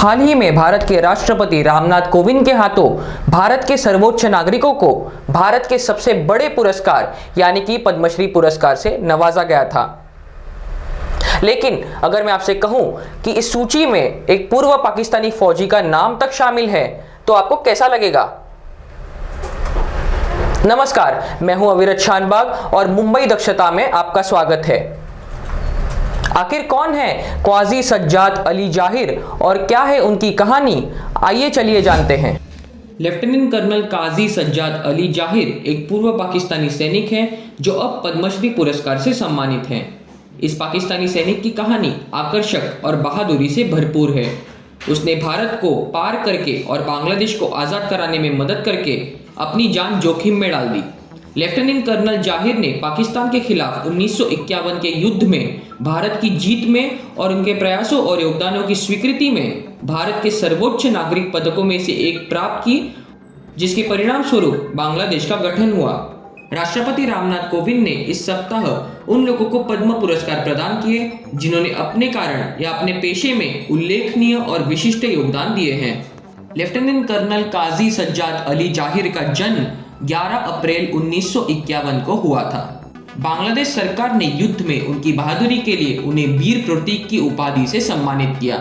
हाल ही में भारत के राष्ट्रपति रामनाथ कोविंद के हाथों भारत के सर्वोच्च नागरिकों को भारत के सबसे बड़े पुरस्कार यानी कि पद्मश्री पुरस्कार से नवाजा गया था। लेकिन अगर मैं आपसे कहूं कि इस सूची में एक पूर्व पाकिस्तानी फौजी का नाम तक शामिल है तो आपको कैसा लगेगा? नमस्कार, मैं हूं अविरत शानबाग और मुंबई दक्षता में आपका स्वागत है। आखिर कौन है क्वाजी सज्जाद अली जाहिर और क्या है उनकी कहानी? आइए चलिए जानते हैं। लेफ्टिनेंट कर्नल काजी सज्जाद अली जाहिर एक पूर्व पाकिस्तानी सैनिक हैं जो अब पद्मश्री पुरस्कार से सम्मानित हैं। इस पाकिस्तानी सैनिक की कहानी आकर्षक और बहादुरी से भरपूर है। उसने भारत को पार करके और बांग्लादेश को आज़ाद कराने में मदद करके अपनी जान जोखिम में डाल दी। लेफ्टिनेंट कर्नल जाहिर ने पाकिस्तान के खिलाफ 1951 के युद्ध में भारत की जीत में और उनके प्रयासों और योगदानों की स्वीकृति में भारत के सर्वोच्च नागरिक पदकों में से एक प्राप्त की, जिसके परिणाम स्वरूप बांग्लादेश का गठन हुआ। राष्ट्रपति रामनाथ कोविंद ने इस सप्ताह उन लोगों को पद्म पुरस्कार प्रदान किए जिन्होंने अपने कारण या अपने पेशे में उल्लेखनीय और विशिष्ट योगदान दिए हैं। लेफ्टिनेंट कर्नल काजी सज्जाद अली जाहिर का जन्म 11 अप्रैल 1951 को हुआ था। बांग्लादेश सरकार ने युद्ध में उनकी बहादुरी के लिए उन्हें वीर प्रतीक की उपाधि से सम्मानित किया।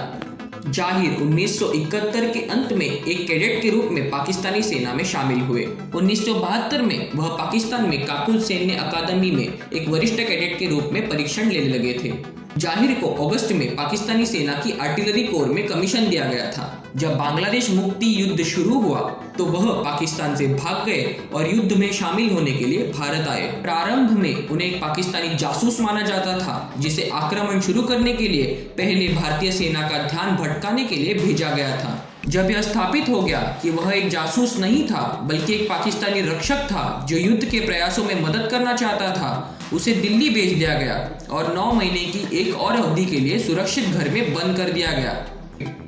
जाहिर 1971 के अंत में एक कैडेट के रूप में पाकिस्तानी सेना में शामिल हुए। 1972 में वह पाकिस्तान में काकुल सैन्य अकादमी में एक वरिष्ठ कैडेट के रूप में परीक्षण लेने लगे थे। जाहिर को अगस्त में पाकिस्तानी सेना की आर्टिलरी कोर में कमीशन दिया गया था। जब बांग्लादेश मुक्ति युद्ध शुरू हुआ तो वह पाकिस्तान से भाग गए और युद्ध में शामिल होने के लिए भारत आए। प्रारंभ में उन्हें एक पाकिस्तानी जासूस माना जाता था, जिसे आक्रमण शुरू करने के लिए पहले भारतीय सेना का ध्यान भटकाने के लिए भेजा गया था। जब यह स्थापित हो गया कि वह एक जासूस नहीं था बल्कि एक पाकिस्तानी रक्षक था जो युद्ध के प्रयासों में मदद करना चाहता था, उसे दिल्ली भेज दिया गया और 9 महीने की एक और अवधि के लिए सुरक्षित घर में बंद कर दिया गया।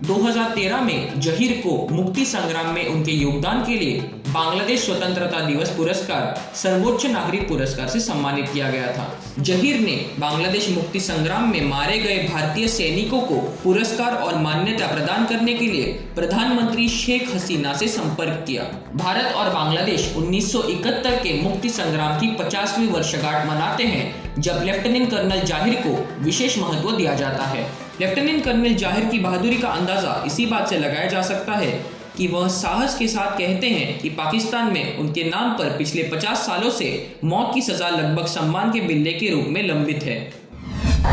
2013 में जहीर को मुक्ति संग्राम में उनके योगदान के लिए बांग्लादेश स्वतंत्रता दिवस पुरस्कार सर्वोच्च नागरिक पुरस्कार से सम्मानित किया गया था। जहीर ने बांग्लादेश मुक्ति संग्राम में मारे गए भारतीय सैनिकों को पुरस्कार और मान्यता प्रदान करने के लिए प्रधानमंत्री शेख हसीना से संपर्क किया। भारत और बांग्लादेश 1971 के मुक्ति संग्राम की 50वीं वर्षगांठ मनाते हैं, जब लेफ्टिनेंट कर्नल जाहिर को विशेष महत्व दिया जाता है। लेफ्टिनेंट कर्नल जाहिर की बहादुरी का अंदाजा इसी बात से लगाया जा सकता है कि वह साहस के साथ कहते हैं कि पाकिस्तान में उनके नाम पर पिछले 50 सालों से मौत की सजा लगभग सम्मान के बिल्ले के रूप में लंबित है।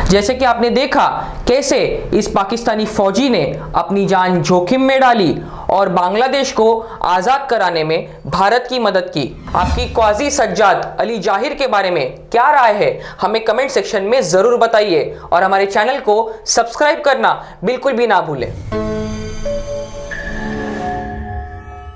जैसे कि आपने देखा कैसे इस पाकिस्तानी फौजी ने अपनी जान जोखिम में डाली और बांग्लादेश को आज़ाद कराने में भारत की मदद की। आपकी क्वाजी सज्जाद अली जाहिर के बारे में क्या राय है, हमें कमेंट सेक्शन में ज़रूर बताइए और हमारे चैनल को सब्सक्राइब करना बिल्कुल भी ना भूलें।